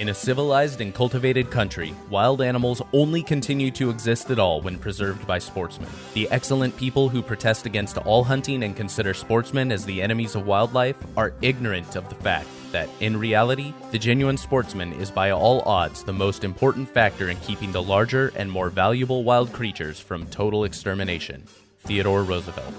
In a civilized and cultivated country, wild animals only continue to exist at all when preserved by sportsmen. The excellent people who protest against all hunting and consider sportsmen as the enemies of wildlife are ignorant of the fact that, in reality, the genuine sportsman is by all odds the most important factor in keeping the larger and more valuable wild creatures from total extermination. Theodore Roosevelt.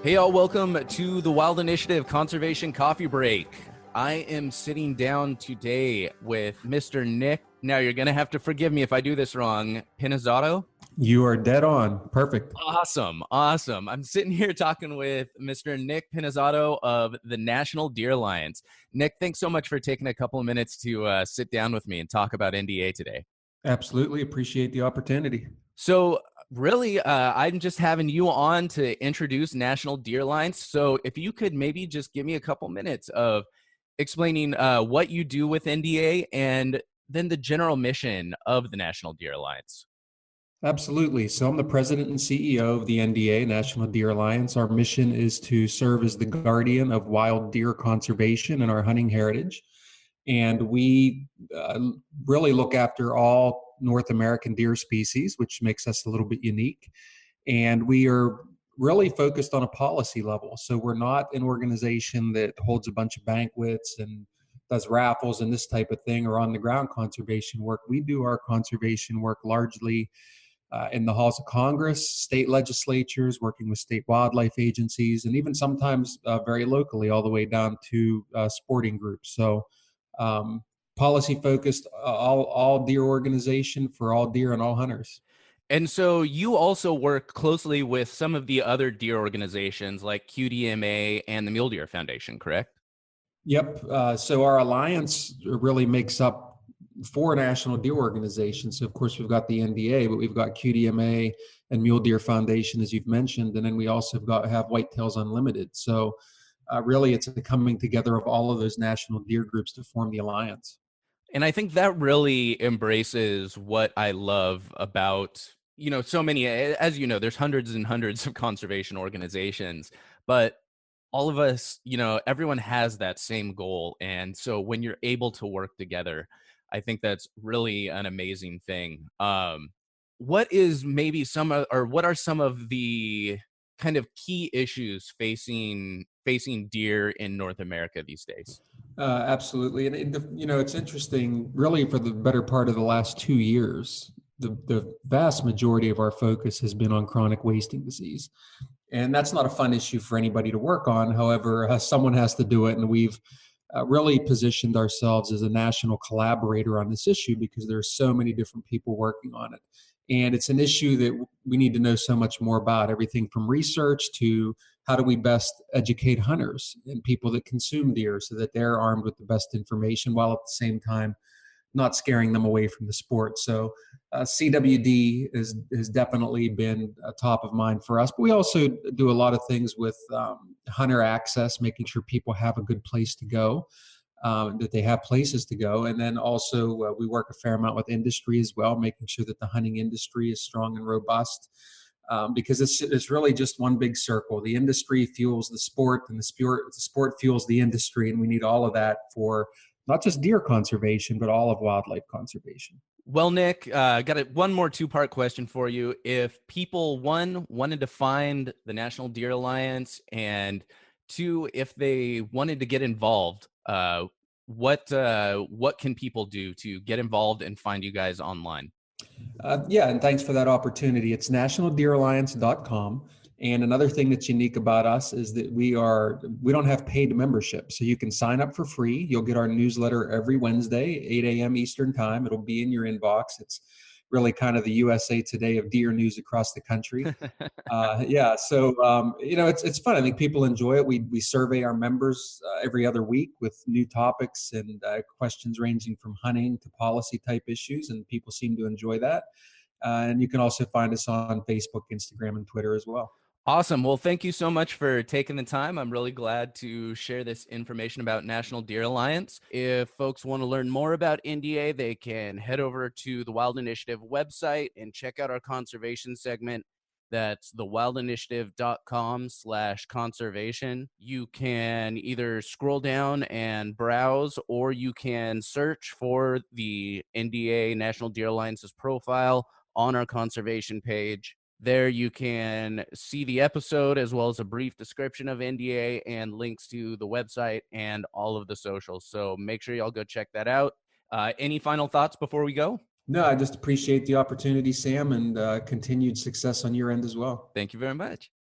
Hey y'all, welcome to the Wild Initiative Conservation Coffee Break. I am sitting down today with Mr. Nick. Now, you're going to have to forgive me if I do this wrong. Pinizzotto? You are dead on. Perfect. Awesome. I'm sitting here talking with Mr. Nick Pinizzotto of the National Deer Alliance. Nick, thanks so much for taking a couple of minutes to sit down with me and talk about NDA today. Absolutely. Appreciate the opportunity. So really, I'm just having you on to introduce National Deer Alliance. So if you could maybe just give me a couple minutes of explaining what you do with NDA and then the general mission of the National Deer Alliance. Absolutely. So I'm the president and CEO of the NDA, National Deer Alliance. Our mission is to serve as the guardian of wild deer conservation and our hunting heritage. And we really look after all North American deer species, which makes us a little bit unique. And we are really focused on a policy level. So we're not an organization that holds a bunch of banquets and does raffles and this type of thing or on the ground conservation work. We do our conservation work largely in the halls of Congress, state legislatures, working with state wildlife agencies, and even sometimes very locally all the way down to sporting groups. So policy focused, all deer organization for all deer and all hunters. And so you also work closely with some of the other deer organizations like QDMA and the Mule Deer Foundation, correct? Yep. So our alliance really makes up 4 national deer organizations. So of course we've got the NDA, but we've got QDMA and Mule Deer Foundation, as you've mentioned, and then we also have Whitetails Unlimited. So really it's a coming together of all of those national deer groups to form the alliance. And I think that really embraces what I love about, so many, as you know, there's hundreds and hundreds of conservation organizations, but all of us, everyone has that same goal. And so when you're able to work together, I think that's really an amazing thing. What are some of the kind of key issues facing deer in North America these days? Absolutely. And it's interesting, really for the better part of the last 2 years, the vast majority of our focus has been on chronic wasting disease. And that's not a fun issue for anybody to work on. However, someone has to do it. And we've really positioned ourselves as a national collaborator on this issue because there are so many different people working on it. And it's an issue that we need to know so much more about, everything from research to how do we best educate hunters and people that consume deer so that they're armed with the best information while at the same time not scaring them away from the sport. So CWD has definitely been top of mind for us. But we also do a lot of things with hunter access, making sure people have a good place to go, that they have places to go. And then also we work a fair amount with industry as well, making sure that the hunting industry is strong and robust. Because it's really just one big circle. The industry fuels the sport, and the sport fuels the industry, and we need all of that for not just deer conservation, but all of wildlife conservation. Well, Nick, got one more 2-part question for you. If people, 1, wanted to find the National Deer Alliance, and 2, if they wanted to get involved, what can people do to get involved and find you guys online? And thanks for that opportunity. It's nationaldeeralliance.com. And another thing that's unique about us is that we don't have paid membership. So you can sign up for free. You'll get our newsletter every Wednesday, 8 a.m. Eastern time. It'll be in your inbox. It's really kind of the USA Today of deer news across the country. So it's fun. I think people enjoy it. We survey our members every other week with new topics and questions ranging from hunting to policy type issues, and people seem to enjoy that. And you can also find us on Facebook, Instagram, and Twitter as well. Awesome. Well, thank you so much for taking the time. I'm really glad to share this information about National Deer Alliance. If folks want to learn more about NDA, they can head over to the Wild Initiative website and check out our conservation segment. That's thewildinitiative.com/conservation. You can either scroll down and browse, or you can search for the NDA, National Deer Alliance's profile on our conservation page. There you can see the episode as well as a brief description of NDA and links to the website and all of the socials. So make sure y'all go check that out. Any final thoughts before we go? No, I just appreciate the opportunity, Sam, and continued success on your end as well. Thank you very much.